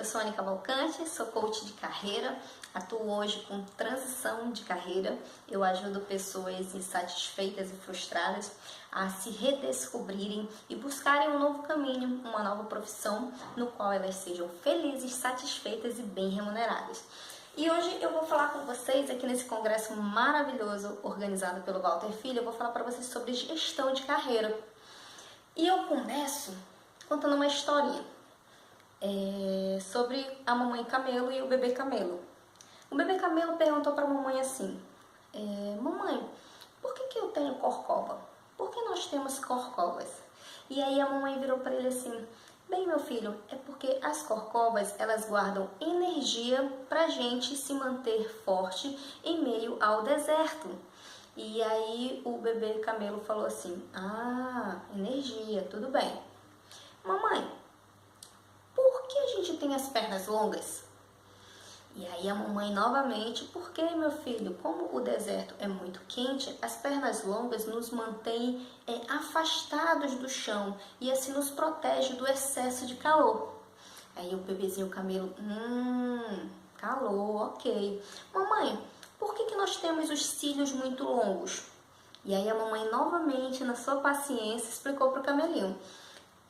Eu sou Anny Cavalcante, sou coach de carreira, atuo hoje com transição de carreira. Eu ajudo pessoas insatisfeitas e frustradas a se redescobrirem e buscarem um novo caminho, uma nova profissão, no qual elas sejam felizes, satisfeitas e bem remuneradas. E hoje eu vou falar com vocês aqui nesse congresso maravilhoso organizado pelo Walter Filho. Eu vou falar para vocês sobre gestão de carreira. E eu começo contando uma historinha sobre a mamãe camelo e o bebê camelo. O bebê camelo perguntou para a mamãe assim: mamãe, por que eu tenho corcova? Por que nós temos corcovas? E aí a mamãe virou para ele assim: bem, meu filho, é porque as corcovas, elas guardam energia para a gente se manter forte em meio ao deserto. E aí o bebê camelo falou assim: ah, energia, tudo bem. Mamãe, por que a gente tem as pernas longas? E aí a mamãe novamente: porque, meu filho, como o deserto é muito quente, as pernas longas nos mantêm afastados do chão e assim nos protege do excesso de calor. Aí o bebezinho camelo: calor, ok. Mamãe, por que nós temos os cílios muito longos? E aí a mamãe novamente, na sua paciência, explicou para o camelinho: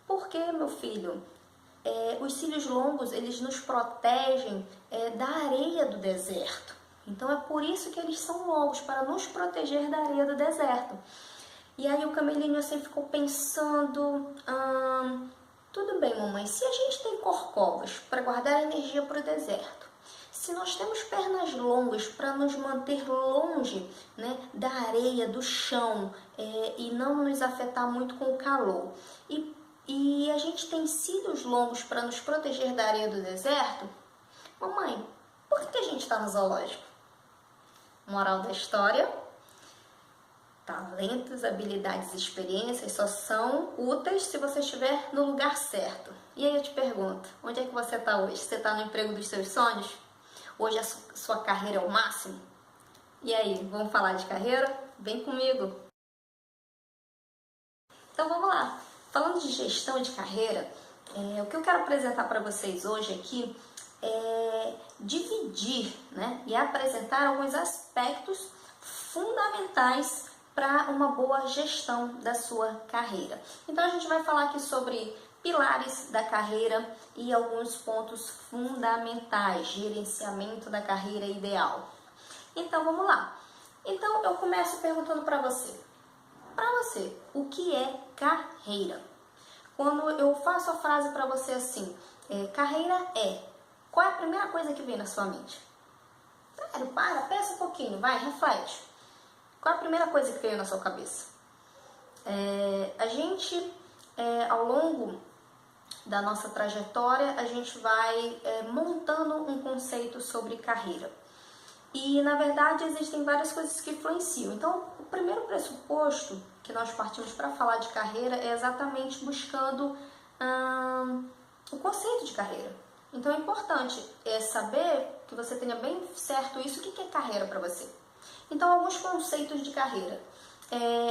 porque, meu filho, os cílios longos, eles nos protegem da areia do deserto. Então é por isso que eles são longos, para nos proteger da areia do deserto. E aí o camelinho assim ficou pensando: tudo bem, mamãe, se a gente tem corcovas para guardar energia para o deserto, se nós temos pernas longas para nos manter longe, né, da areia, do chão, e não nos afetar muito com o calor, e a gente tem cílios longos para nos proteger da areia do deserto, mamãe, por que a gente está no zoológico? Moral da história: talentos, habilidades e experiências só são úteis se você estiver no lugar certo. E aí eu te pergunto, onde é que você está hoje? Você está no emprego dos seus sonhos? Hoje a sua carreira é o máximo? E aí, vamos falar de carreira? Vem comigo! Então vamos lá! Falando de gestão de carreira, o que eu quero apresentar para vocês hoje aqui é dividir, né, e apresentar alguns aspectos fundamentais para uma boa gestão da sua carreira. Então a gente vai falar aqui sobre pilares da carreira e alguns pontos fundamentais, gerenciamento da carreira ideal. Então vamos lá. Então eu começo perguntando para você: o que é carreira? Quando eu faço a frase para você assim, carreira qual é a primeira coisa que vem na sua mente? Sério, pensa um pouquinho, vai, reflete. Qual é a primeira coisa que veio na sua cabeça? A gente, ao longo da nossa trajetória, a gente vai montando um conceito sobre carreira. E, na verdade, existem várias coisas que influenciam. Então, o primeiro pressuposto que nós partimos para falar de carreira é exatamente buscando o conceito de carreira. Então, é importante saber que você tenha bem certo isso. O que é carreira para você? Então, alguns conceitos de carreira.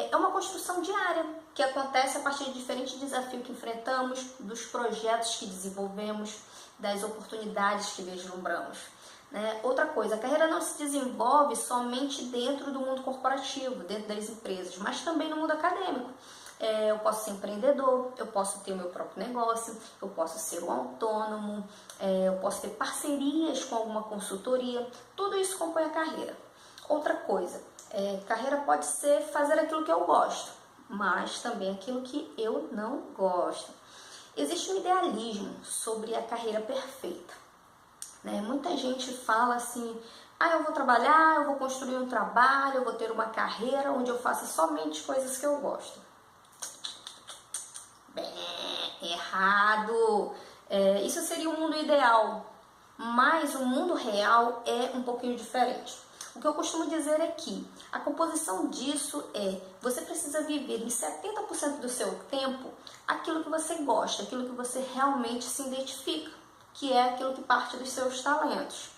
É uma construção diária que acontece a partir de diferentes desafios que enfrentamos, dos projetos que desenvolvemos, das oportunidades que vislumbramos. Outra coisa, a carreira não se desenvolve somente dentro do mundo corporativo, dentro das empresas, mas também no mundo acadêmico. Eu posso ser empreendedor, eu posso ter o meu próprio negócio, eu posso ser um autônomo, eu posso ter parcerias com alguma consultoria, tudo isso compõe a carreira. Outra coisa, carreira pode ser fazer aquilo que eu gosto, mas também aquilo que eu não gosto. Existe um idealismo sobre a carreira perfeita. Muita gente fala assim: eu vou trabalhar, eu vou construir um trabalho, eu vou ter uma carreira onde eu faça somente coisas que eu gosto. Bem, errado. Isso seria o mundo ideal, mas o mundo real é um pouquinho diferente. O que eu costumo dizer é que a composição disso você precisa viver em 70% do seu tempo aquilo que você gosta, aquilo que você realmente se identifica, que é aquilo que parte dos seus talentos.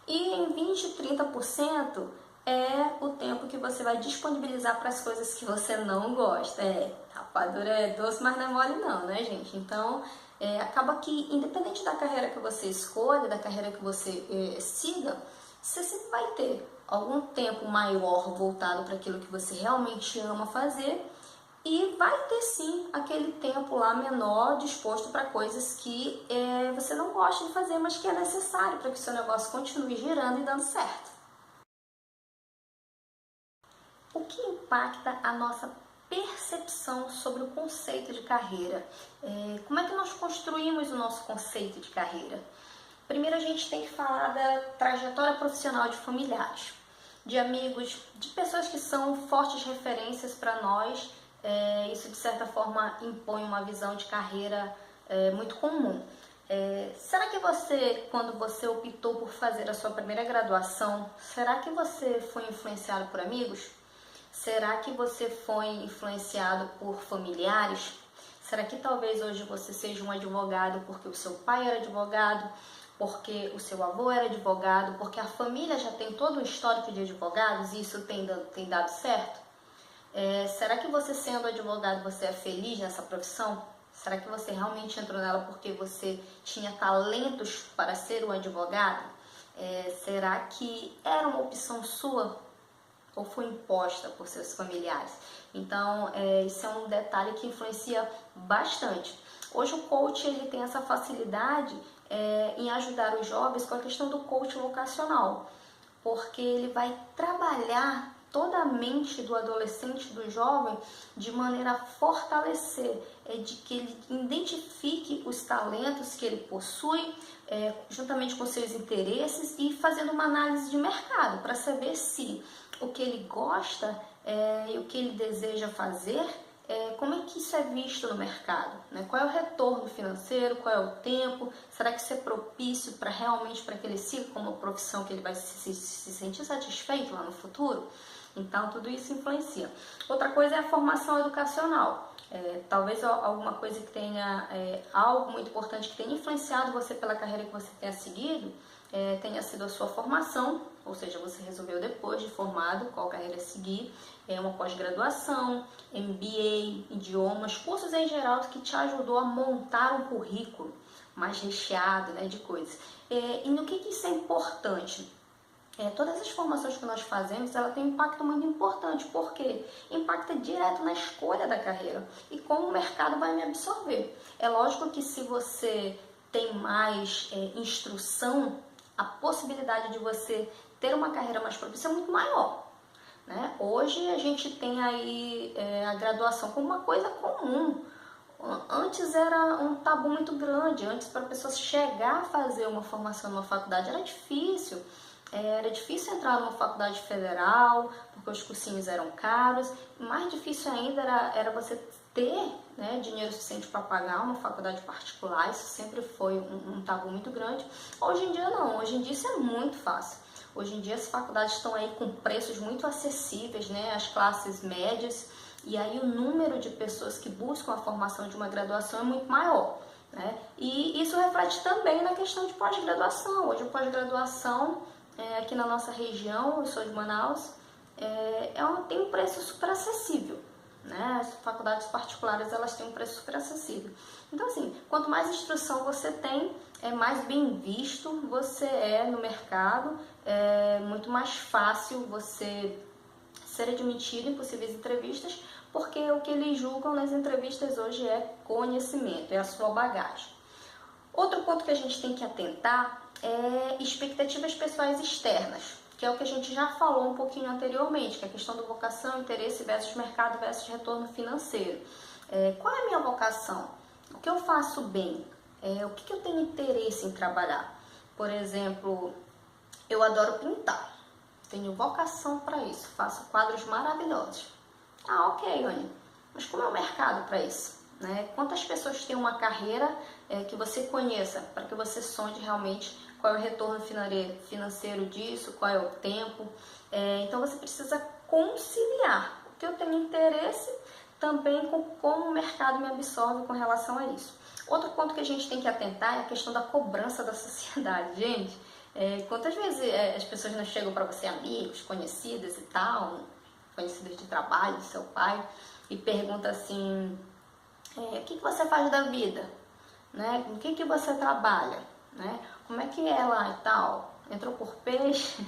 E em 20, 30% é o tempo que você vai disponibilizar para as coisas que você não gosta. Rapadura é doce, mas não é mole não, né, gente? Então, acaba que, independente da carreira que você escolha, da carreira que você siga, você sempre vai ter algum tempo maior voltado para aquilo que você realmente ama fazer e vai ter sim aquele tempo lá menor disposto para coisas que você não gosta de fazer, mas que é necessário para que o seu negócio continue girando e dando certo. O que impacta a nossa percepção sobre o conceito de carreira? Como é que nós construímos o nosso conceito de carreira? Primeiro a gente tem que falar da trajetória profissional de familiares, de amigos, de pessoas que são fortes referências para nós. Isso de certa forma impõe uma visão de carreira muito comum. Será que você, quando você optou por fazer a sua primeira graduação, será que você foi influenciado por amigos? Será que você foi influenciado por familiares? Será que talvez hoje você seja um advogado porque o seu pai era advogado, porque o seu avô era advogado, porque a família já tem todo um histórico de advogados e isso tem dado certo? Será que você sendo advogado você é feliz nessa profissão? Será que você realmente entrou nela porque você tinha talentos para ser um advogado? Será que era uma opção sua ou foi imposta por seus familiares? Então, isso é um detalhe que influencia bastante. Hoje o coach ele tem essa facilidade em ajudar os jovens com a questão do coach vocacional, porque ele vai trabalhar toda a mente do adolescente, do jovem, de maneira a fortalecer, de que ele identifique os talentos que ele possui, juntamente com seus interesses e fazendo uma análise de mercado para saber se o que ele gosta e o que ele deseja fazer, como é que isso é visto no mercado, né? Qual é o retorno financeiro, qual é o tempo, será que isso é propício para realmente para que ele siga como uma profissão que ele vai se sentir satisfeito lá no futuro? Então tudo isso influencia. Outra coisa é a formação educacional. Talvez alguma coisa que tenha, algo muito importante que tenha influenciado você pela carreira que você tenha seguido, tenha sido a sua formação, ou seja, você resolveu depois de formado qual carreira seguir, uma pós-graduação, MBA, idiomas, cursos em geral que te ajudou a montar um currículo mais recheado, né, de coisas. E no que isso é importante? Todas as formações que nós fazemos, ela tem um impacto muito importante, porque impacta direto na escolha da carreira e como o mercado vai me absorver. É lógico que se você tem mais instrução, a possibilidade de você ter uma carreira mais propícia é muito maior, né? Hoje a gente tem aí a graduação como uma coisa comum. Antes era um tabu muito grande, antes para a pessoa chegar a fazer uma formação numa faculdade era difícil. Era difícil entrar numa faculdade federal, porque os cursinhos eram caros. Mais difícil ainda era você ter, né, dinheiro suficiente para pagar uma faculdade particular. Isso sempre foi um tabu muito grande. Hoje em dia não, hoje em dia isso é muito fácil. Hoje em dia as faculdades estão aí com preços muito acessíveis, né, às classes médias. E aí o número de pessoas que buscam a formação de uma graduação é muito maior, né? E isso reflete também na questão de pós-graduação. Hoje a pós-graduação aqui na nossa região, eu sou de Manaus, tem um preço super acessível, né? As faculdades particulares elas têm um preço super acessível. Então assim, quanto mais instrução você tem, mais bem visto você no mercado, é muito mais fácil você ser admitido em possíveis entrevistas, porque o que eles julgam nas entrevistas hoje é conhecimento, é a sua bagagem. Outro ponto que a gente tem que atentar é expectativas pessoais externas, que é o que a gente já falou um pouquinho anteriormente, que é a questão da vocação, interesse versus mercado versus retorno financeiro. Qual é a minha vocação? O que eu faço bem? O que eu tenho interesse em trabalhar? Por exemplo, eu adoro pintar, tenho vocação para isso, faço quadros maravilhosos. Ah, ok, Anny, mas como é o mercado para isso? Né? Quantas pessoas têm uma carreira que você conheça, para que você sonde realmente qual é o retorno financeiro disso, qual é o tempo. Então você precisa conciliar o que eu tenho interesse também com como o mercado me absorve com relação a isso. Outro ponto que a gente tem que atentar é a questão da cobrança da sociedade. Gente, quantas vezes as pessoas não chegam para você, amigos, conhecidas e tal, conhecidas de trabalho, do seu pai, e perguntam assim, o que você faz da vida? né? Com que você trabalha, né? Como é que é lá e tal? Entrou por peixe,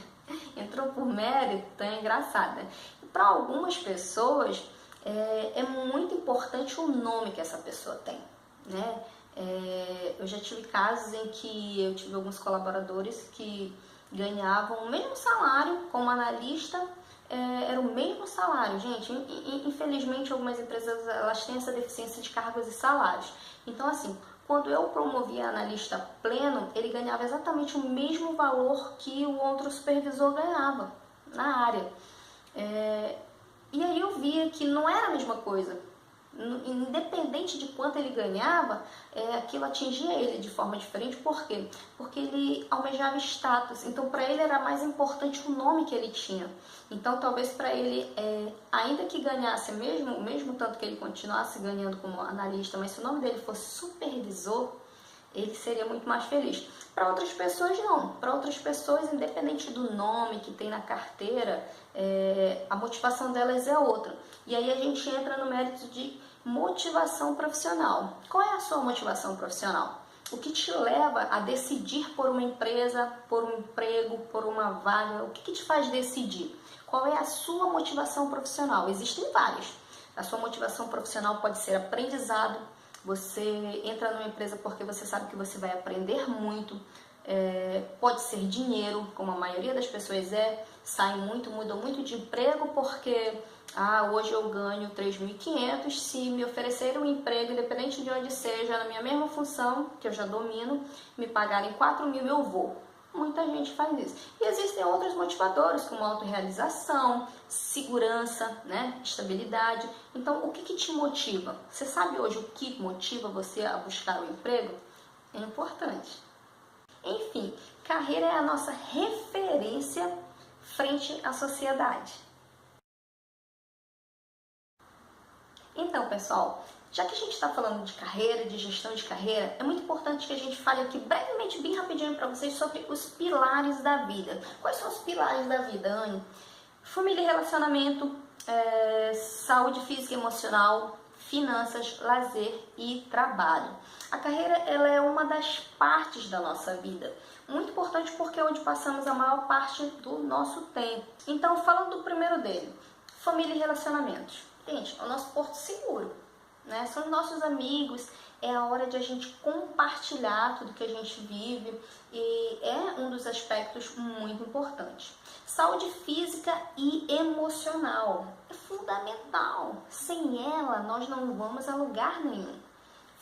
entrou por mérito, então é engraçado, né? E para algumas pessoas é muito importante o nome que essa pessoa tem, né? Eu já tive casos em que eu tive alguns colaboradores que ganhavam o mesmo salário como analista, era o mesmo salário, gente. Infelizmente, algumas empresas elas têm essa deficiência de cargos e salários. Então, assim, quando eu promovia analista pleno, ele ganhava exatamente o mesmo valor que o outro supervisor ganhava na área. E aí eu via que não era a mesma coisa. Independente de quanto ele ganhava, aquilo atingia ele de forma diferente. Por quê? Porque ele almejava status. Então, para ele era mais importante o nome que ele tinha. Então, talvez para ele, ainda que ganhasse o mesmo tanto que ele continuasse ganhando como analista, mas se o nome dele fosse supervisor, ele seria muito mais feliz. Para outras pessoas, não. Para outras pessoas, independente do nome que tem na carteira, a motivação delas é outra. E aí a gente entra no mérito de motivação profissional. Qual é a sua motivação profissional? O que te leva a decidir por uma empresa, por um emprego, por uma vaga? O que te faz decidir? Qual é a sua motivação profissional? Existem várias. A sua motivação profissional pode ser aprendizado. Você entra numa empresa porque você sabe que você vai aprender muito. Pode ser dinheiro, como a maioria das pessoas saem muito, mudam muito de emprego porque hoje eu ganho 3.500, se me oferecerem um emprego, independente de onde seja, na minha mesma função, que eu já domino, me pagarem 4.000, eu vou. Muita gente faz isso. E existem outros motivadores, como autorrealização, segurança, né? Estabilidade. Então, o que te motiva? Você sabe hoje o que motiva você a buscar o emprego? É importante. Enfim, carreira é a nossa referência frente à sociedade. Então, pessoal, já que a gente está falando de carreira, de gestão de carreira, é muito importante que a gente fale aqui brevemente, bem rapidinho para vocês sobre os pilares da vida. Quais são os pilares da vida, Anne? Família e relacionamento, saúde física e emocional, finanças, lazer e trabalho. A carreira ela é uma das partes da nossa vida. Muito importante porque é onde passamos a maior parte do nosso tempo. Então, falando do primeiro dele, família e relacionamentos. Gente, é o nosso porto seguro, né? São os nossos amigos, é a hora de a gente compartilhar tudo que a gente vive e é um dos aspectos muito importantes. Saúde física e emocional é fundamental. Sem ela, nós não vamos a lugar nenhum.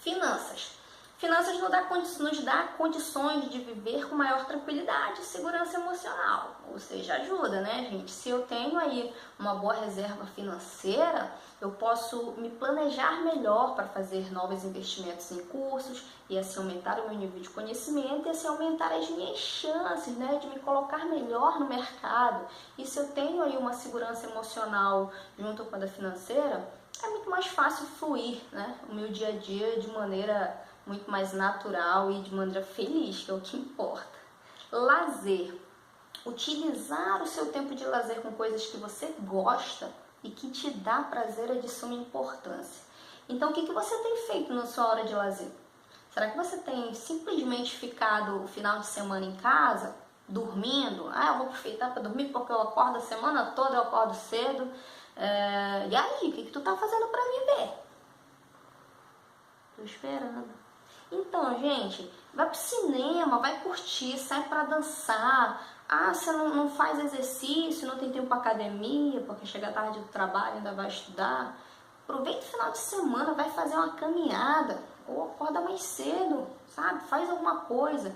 Finanças. Finanças nos dá condições de viver com maior tranquilidade e segurança emocional. Ou seja, ajuda, né, gente? Se eu tenho aí uma boa reserva financeira, eu posso me planejar melhor para fazer novos investimentos em cursos e assim aumentar o meu nível de conhecimento e assim aumentar as minhas chances, né, de me colocar melhor no mercado. E se eu tenho aí uma segurança emocional junto com a da financeira, é muito mais fácil fluir, né, o meu dia a dia de maneira muito mais natural e de maneira feliz, que é o que importa. Lazer. Utilizar o seu tempo de lazer com coisas que você gosta e que te dá prazer é de suma importância. Então, o que você tem feito na sua hora de lazer? Será que você tem simplesmente ficado o final de semana em casa, dormindo? Eu vou aproveitar para dormir porque eu acordo a semana toda, eu acordo cedo. E aí, o que tu tá fazendo para me ver? Tô esperando. Então, gente, vai pro cinema, vai curtir, sai pra dançar. Você não faz exercício, não tem tempo pra academia, porque chega tarde do trabalho, ainda vai estudar. Aproveita o final de semana, vai fazer uma caminhada, ou acorda mais cedo, sabe? Faz alguma coisa.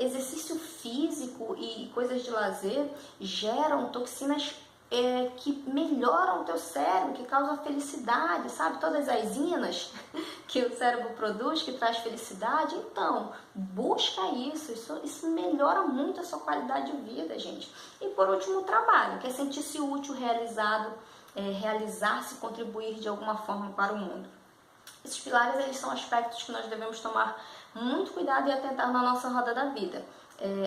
Exercício físico e coisas de lazer geram toxinas que melhoram o teu cérebro, que causam felicidade, sabe? Todas as inas que o cérebro produz, que traz felicidade. Então, busca isso melhora muito a sua qualidade de vida, gente. E por último, o trabalho, que é sentir-se útil, realizado, realizar-se, contribuir de alguma forma para o mundo. Esses pilares, eles são aspectos que nós devemos tomar muito cuidado e atentar na nossa roda da vida.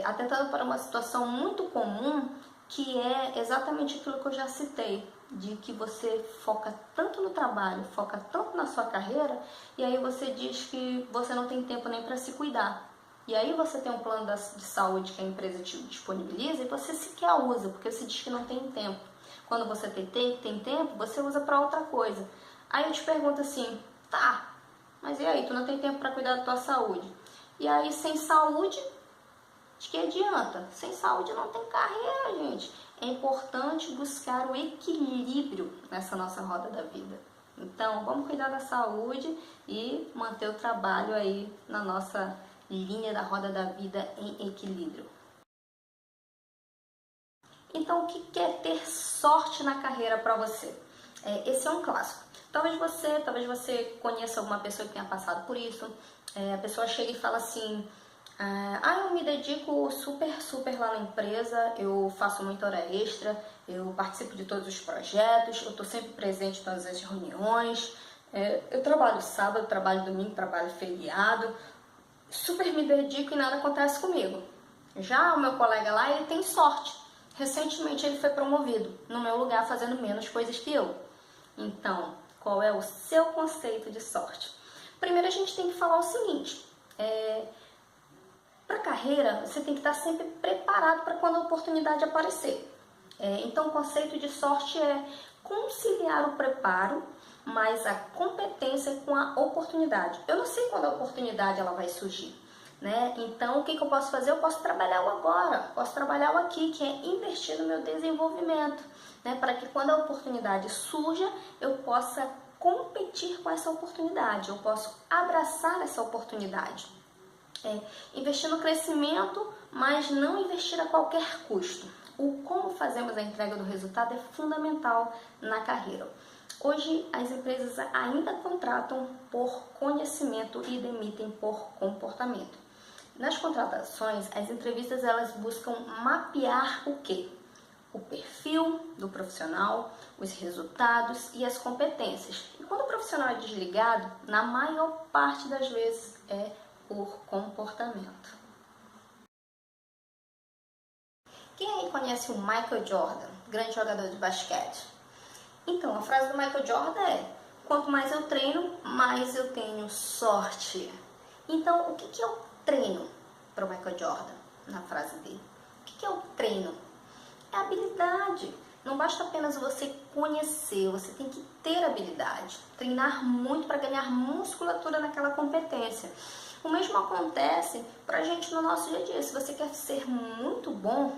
Atentando para uma situação muito comum, que é exatamente aquilo que eu já citei. de que você foca tanto no trabalho, foca tanto na sua carreira, e aí você diz que você não tem tempo nem para se cuidar. E aí você tem um plano de saúde que a empresa te disponibiliza e você sequer usa, porque você diz que não tem tempo. Quando você tem tempo, você usa para outra coisa. Aí eu te pergunto assim, tá, mas e aí, tu não tem tempo para cuidar da tua saúde? E aí, sem saúde, de que adianta? Sem saúde não tem carreira, gente. É importante buscar o equilíbrio nessa nossa roda da vida. Então, vamos cuidar da saúde e manter o trabalho aí na nossa linha da roda da vida em equilíbrio. Então, o que é ter sorte na carreira para você? Esse é um clássico. Talvez você conheça alguma pessoa que tenha passado por isso. A pessoa chega e fala assim, eu me dedico super lá na empresa, eu faço muita hora extra, eu participo de todos os projetos, eu estou sempre presente em todas as reuniões, eu trabalho sábado, trabalho domingo, trabalho feriado, super me dedico e nada acontece comigo. Já o meu colega lá, ele tem sorte. Recentemente ele foi promovido no meu lugar, fazendo menos coisas que eu. Então, qual é o seu conceito de sorte? Primeiro a gente tem que falar o seguinte, para a carreira você tem que estar sempre preparado para quando a oportunidade aparecer. Então o conceito de sorte é conciliar o preparo, mas a competência com a oportunidade. Eu não sei quando a oportunidade ela vai surgir, né? Então o que eu posso fazer? Eu posso trabalhar o agora, posso trabalhar o aqui, que é investir no meu desenvolvimento, né? Para que quando a oportunidade surja, eu possa competir com essa oportunidade, eu posso abraçar essa oportunidade. Investir no crescimento, mas não investir a qualquer custo. O como fazemos a entrega do resultado é fundamental na carreira. Hoje as empresas ainda contratam por conhecimento e demitem por comportamento. Nas contratações, as entrevistas elas buscam mapear o quê? O perfil do profissional, os resultados e as competências. E quando o profissional é desligado, na maior parte das vezes é por comportamento. Quem aí conhece o Michael Jordan, grande jogador de basquete? Então, a frase do Michael Jordan é: quanto mais eu treino, mais eu tenho sorte. Então, o que é o treino para o Michael Jordan, na frase dele? O que é o treino? É habilidade. Não basta apenas você conhecer, você tem que ter habilidade. Treinar muito para ganhar musculatura naquela competência. O mesmo acontece pra gente no nosso dia a dia. Se você quer ser muito bom,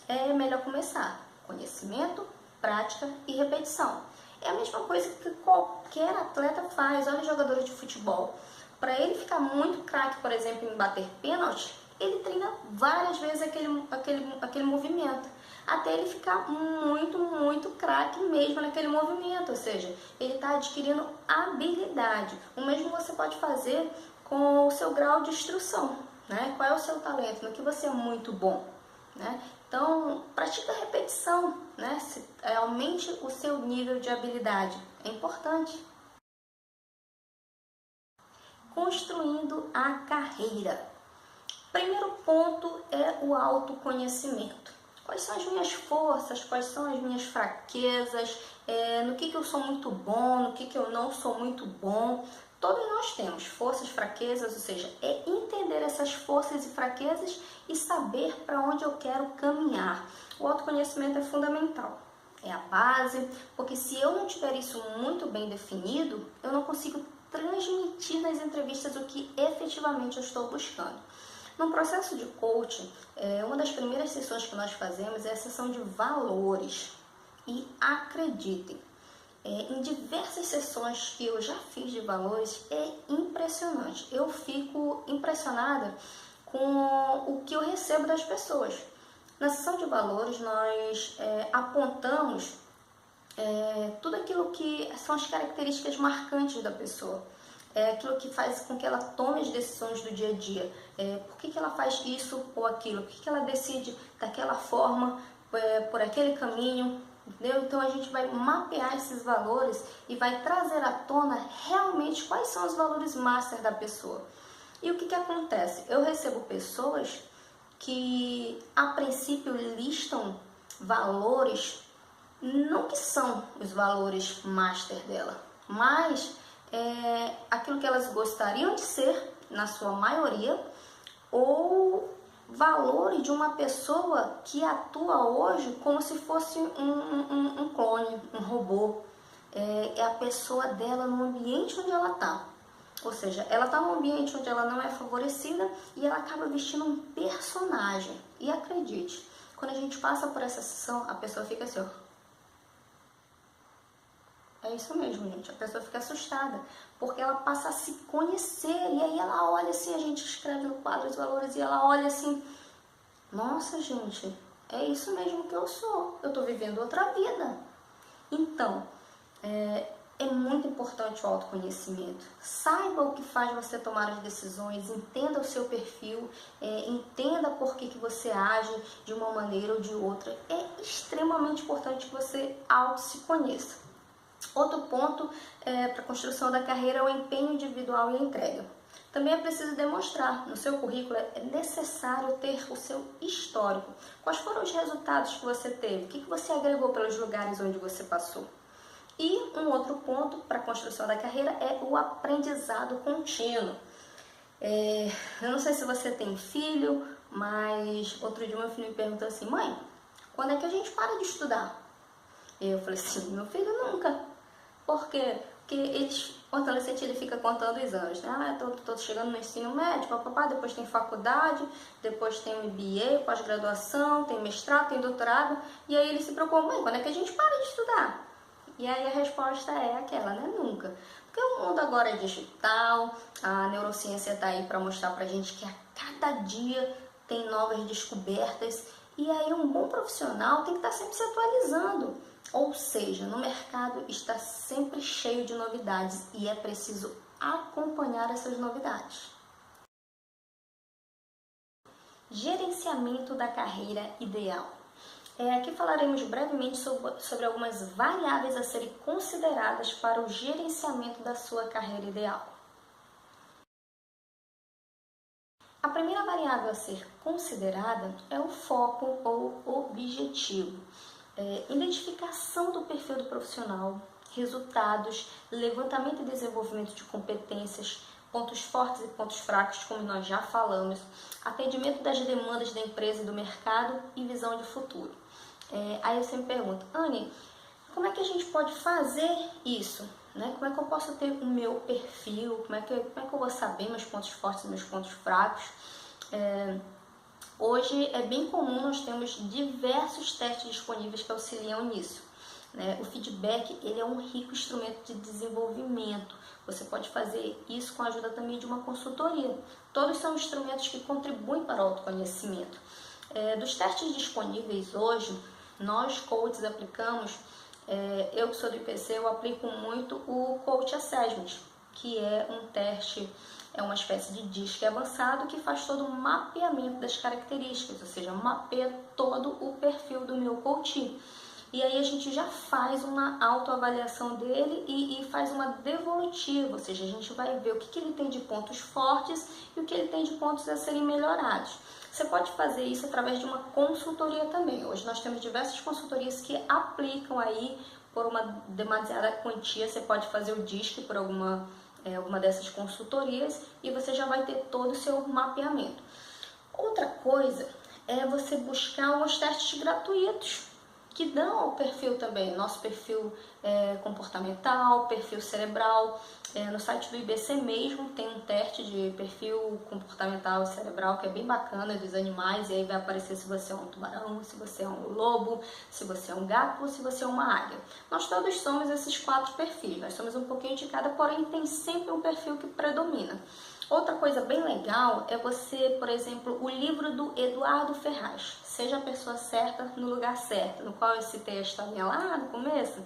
é melhor começar. Conhecimento, prática e repetição. É a mesma coisa que qualquer atleta faz. Olha os jogadores de futebol. Para ele ficar muito craque, por exemplo, em bater pênalti, ele treina várias vezes aquele movimento, até ele ficar muito craque mesmo naquele movimento, ou seja, ele está adquirindo habilidade. O mesmo você pode fazer com o seu grau de instrução, né? Qual é o seu talento, no que você é muito bom, né? Então, pratica a repetição, né? Aumente o seu nível de habilidade, é importante. Construindo a carreira. Primeiro ponto é o autoconhecimento. Quais são as minhas forças, quais são as minhas fraquezas, no que eu sou muito bom, no que eu não sou muito bom. Todos nós temos forças, fraquezas, ou seja, é entender essas forças e fraquezas e saber para onde eu quero caminhar. O autoconhecimento é fundamental, é a base, porque se eu não tiver isso muito bem definido, eu não consigo transmitir nas entrevistas o que efetivamente eu estou buscando. No processo de coaching, uma das primeiras sessões que nós fazemos é a sessão de valores. E acreditem, em diversas sessões que eu já fiz de valores, é impressionante. Eu fico impressionada com o que eu recebo das pessoas. Na sessão de valores, nós apontamos tudo aquilo que são as características marcantes da pessoa. É aquilo que faz com que ela tome as decisões do dia a dia. Por que ela faz isso ou aquilo? Por que ela decide daquela forma, por aquele caminho? Entendeu? Então a gente vai mapear esses valores e vai trazer à tona realmente quais são os valores master da pessoa. E o que acontece? Eu recebo pessoas que a princípio listam valores não que são os valores master dela, mas aquilo que elas gostariam de ser, na sua maioria, ou valores de uma pessoa que atua hoje como se fosse um clone, um robô. É a pessoa dela no ambiente onde ela está. Ou seja, ela está num ambiente onde ela não é favorecida e ela acaba vestindo um personagem. E acredite, quando a gente passa por essa sessão, a pessoa fica assim, ó. É isso mesmo, gente. A pessoa fica assustada, porque ela passa a se conhecer. E aí ela olha assim, a gente escreve no quadro os valores e ela olha assim, nossa, gente, é isso mesmo que eu sou. Eu estou vivendo outra vida. Então, é muito importante o autoconhecimento. Saiba o que faz você tomar as decisões, entenda o seu perfil, entenda por que você age de uma maneira ou de outra. É extremamente importante que você se conheça. Outro ponto para a construção da carreira é o empenho individual e a entrega. Também é preciso demonstrar no seu currículo, é necessário ter o seu histórico. Quais foram os resultados que você teve? O que você agregou pelos lugares onde você passou? E um outro ponto para a construção da carreira é o aprendizado contínuo. Eu não sei se você tem filho, mas outro dia meu filho me perguntou assim, mãe, quando é que a gente para de estudar? Eu falei assim, meu filho, nunca. Por quê? Porque o adolescente ele fica contando os anos, né? Tô chegando no ensino médio, papapá, depois tem faculdade, depois tem MBA, pós-graduação, tem mestrado, tem doutorado, e aí ele se preocupa, mãe, quando é que a gente para de estudar? E aí a resposta é aquela, né? Nunca. Porque o mundo agora é digital, a neurociência está aí para mostrar pra gente que a cada dia tem novas descobertas, e aí um bom profissional tem que estar sempre se atualizando. Ou seja, no mercado está sempre cheio de novidades e é preciso acompanhar essas novidades. Gerenciamento da carreira ideal. Aqui falaremos brevemente sobre algumas variáveis a serem consideradas para o gerenciamento da sua carreira ideal. A primeira variável a ser considerada é o foco ou objetivo. Identificação do perfil do profissional, resultados, levantamento e desenvolvimento de competências, pontos fortes e pontos fracos, como nós já falamos, atendimento das demandas da empresa e do mercado e visão de futuro. Aí você me pergunta, Anne, como é que a gente pode fazer isso? Né? Como é que eu posso ter o meu perfil? Como é que eu vou saber meus pontos fortes e meus pontos fracos? Hoje é bem comum, nós temos diversos testes disponíveis que auxiliam nisso. Né? O feedback ele é um rico instrumento de desenvolvimento. Você pode fazer isso com a ajuda também de uma consultoria. Todos são instrumentos que contribuem para o autoconhecimento. Dos testes disponíveis hoje, nós coaches aplicamos, eu que sou do IPC, eu aplico muito o Coach Assessment, que é um teste, é uma espécie de DISC avançado que faz todo o mapeamento das características, ou seja, mapeia todo o perfil do meu coach. E aí a gente já faz uma autoavaliação dele e faz uma devolutiva, ou seja, a gente vai ver o que ele tem de pontos fortes e o que ele tem de pontos a serem melhorados. Você pode fazer isso através de uma consultoria também. Hoje nós temos diversas consultorias que aplicam aí por uma demasiada quantia, você pode fazer o DISC por alguma dessas consultorias e você já vai ter todo o seu mapeamento. Outra coisa é você buscar alguns testes gratuitos que dão o perfil também, nosso perfil comportamental, perfil cerebral. No site do IBC mesmo tem um teste de perfil comportamental e cerebral que é bem bacana, dos animais, e aí vai aparecer se você é um tubarão, se você é um lobo, se você é um gato ou se você é uma águia. Nós todos somos esses 4 perfis, nós somos um pouquinho de cada, porém tem sempre um perfil que predomina. Outra coisa bem legal é você, por exemplo, o livro do Eduardo Ferraz, Seja a Pessoa Certa no Lugar Certo, no qual eu citei a historinha lá no começo.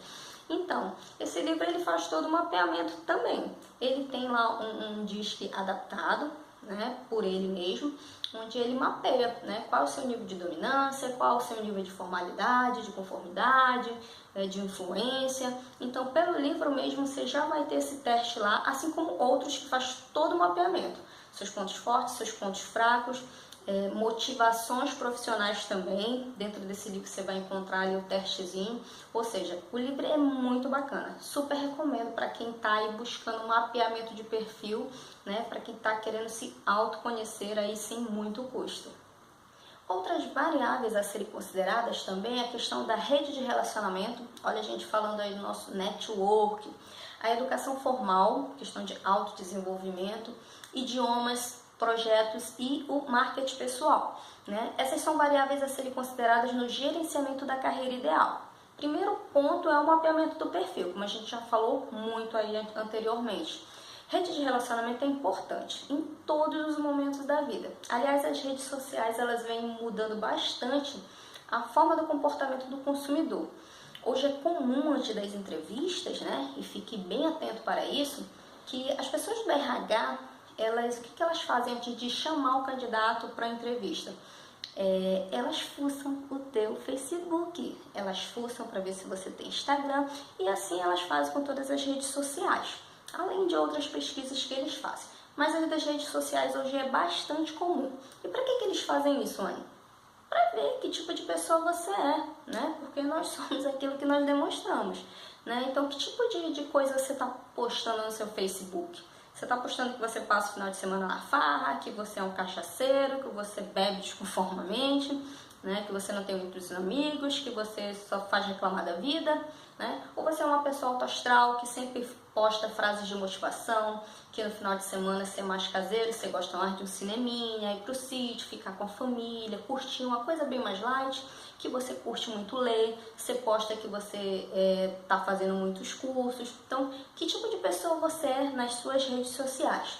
Então, esse livro ele faz todo o mapeamento também. Ele tem lá um DISC adaptado, né, por ele mesmo, onde ele mapeia, né, qual é o seu nível de dominância, qual é o seu nível de formalidade, de conformidade, de influência. Então, pelo livro mesmo, você já vai ter esse teste lá, assim como outros que faz todo o mapeamento. Seus pontos fortes, seus pontos fracos, motivações profissionais também. Dentro desse livro você vai encontrar ali o testezinho, ou seja, o livro é muito bacana, super recomendo para quem está aí buscando um mapeamento de perfil, né, para quem está querendo se autoconhecer aí sem muito custo. Outras variáveis a serem consideradas também é a questão da rede de relacionamento. Olha a gente falando aí do nosso network, a educação formal, questão de autodesenvolvimento, idiomas, projetos e o marketing pessoal, né? Essas são variáveis a serem consideradas no gerenciamento da carreira ideal. Primeiro ponto é o mapeamento do perfil, como a gente já falou muito aí anteriormente. Rede de relacionamento é importante em todos os momentos da vida. Aliás, as redes sociais elas vêm mudando bastante a forma do comportamento do consumidor. Hoje é comum antes das entrevistas, né? E fique bem atento para isso, que as pessoas do RH o que elas fazem antes de chamar o candidato para a entrevista? Elas fuçam o teu Facebook, elas fuçam para ver se você tem Instagram e assim elas fazem com todas as redes sociais, além de outras pesquisas que eles fazem. Mas as das redes sociais hoje é bastante comum. E para que eles fazem isso, Anne? Para ver que tipo de pessoa você é, né? Porque nós somos aquilo que nós demonstramos, né? Então, que tipo de coisa você está postando no seu Facebook? Você está postando que você passa o final de semana na farra, que você é um cachaceiro, que você bebe desconformamente, né? Que você não tem muitos amigos, que você só faz reclamar da vida, né? Ou você é uma pessoa alto astral que sempre posta frases de motivação, que no final de semana você é mais caseiro, você gosta mais de um cineminha, ir pro sítio, ficar com a família, curtir uma coisa bem mais light, que você curte muito ler, você posta que você tá fazendo muitos cursos. Então, que tipo de pessoa você é nas suas redes sociais?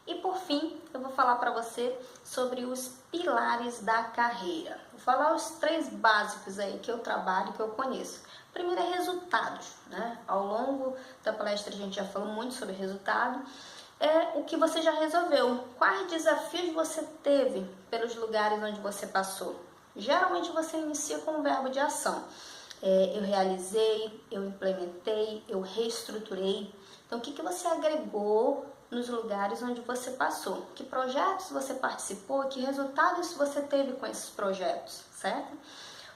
E por fim, eu vou falar para você sobre os pilares da carreira. Vou falar os 3 básicos aí que eu trabalho, que eu conheço. Primeiro é resultados, né? Ao longo da palestra a gente já falou muito sobre resultado. É o que você já resolveu. Quais desafios você teve pelos lugares onde você passou? Geralmente você inicia com um verbo de ação. Eu realizei, eu implementei, eu reestruturei. Então, o que você agregou nos lugares onde você passou? Que projetos você participou? Que resultados você teve com esses projetos, certo?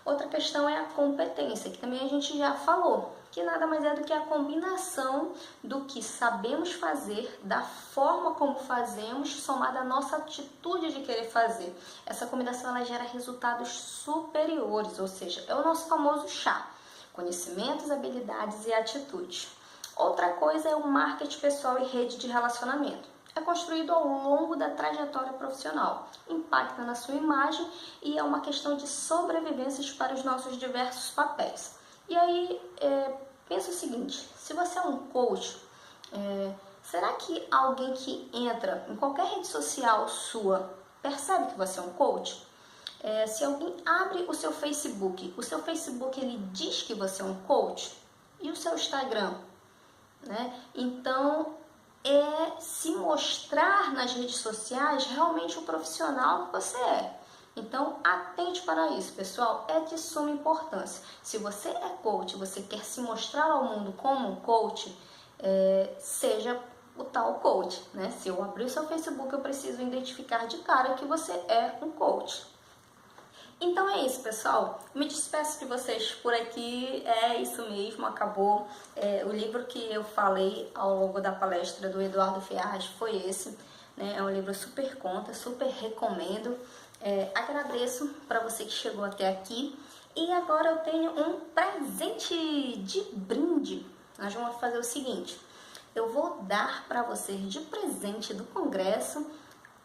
Outra questão é a competência, que também a gente já falou, que nada mais é do que a combinação do que sabemos fazer, da forma como fazemos, somada à nossa atitude de querer fazer. Essa combinação ela gera resultados superiores, ou seja, é o nosso famoso chá: conhecimentos, habilidades e atitudes. Outra coisa é o marketing pessoal e rede de relacionamento. É construído ao longo da trajetória profissional, impacta na sua imagem e é uma questão de sobrevivências para os nossos diversos papéis. E aí, pensa o seguinte: se você é um coach, será que alguém que entra em qualquer rede social sua percebe que você é um coach? Se alguém abre o seu Facebook ele diz que você é um coach? E o seu Instagram? Né? Então, se mostrar nas redes sociais realmente o profissional que você é. Então, atente para isso, pessoal, é de suma importância. Se você é coach, você quer se mostrar ao mundo como um coach, seja o tal coach, né? Se eu abrir o seu Facebook, eu preciso identificar de cara que você é um coach. Então é isso, pessoal. Me despeço de vocês por aqui. É isso mesmo, acabou. O livro que eu falei ao longo da palestra do Eduardo Ferraz foi esse, né? É um livro super conta, super recomendo. Agradeço para você que chegou até aqui. E agora eu tenho um presente de brinde. Nós vamos fazer o seguinte: eu vou dar para vocês de presente do congresso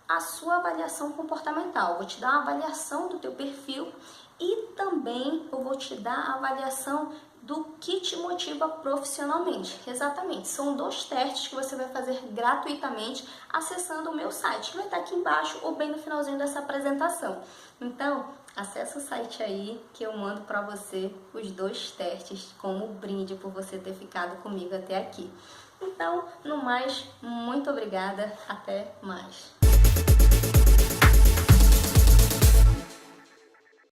a sua avaliação comportamental. Vou te dar uma avaliação do teu perfil e também eu vou te dar a avaliação do que te motiva profissionalmente. Exatamente, são 2 testes que você vai fazer gratuitamente acessando o meu site, que vai estar aqui embaixo ou bem no finalzinho dessa apresentação. Então, acessa o site aí que eu mando para você os 2 testes como brinde por você ter ficado comigo até aqui. Então, no mais, muito obrigada, até mais.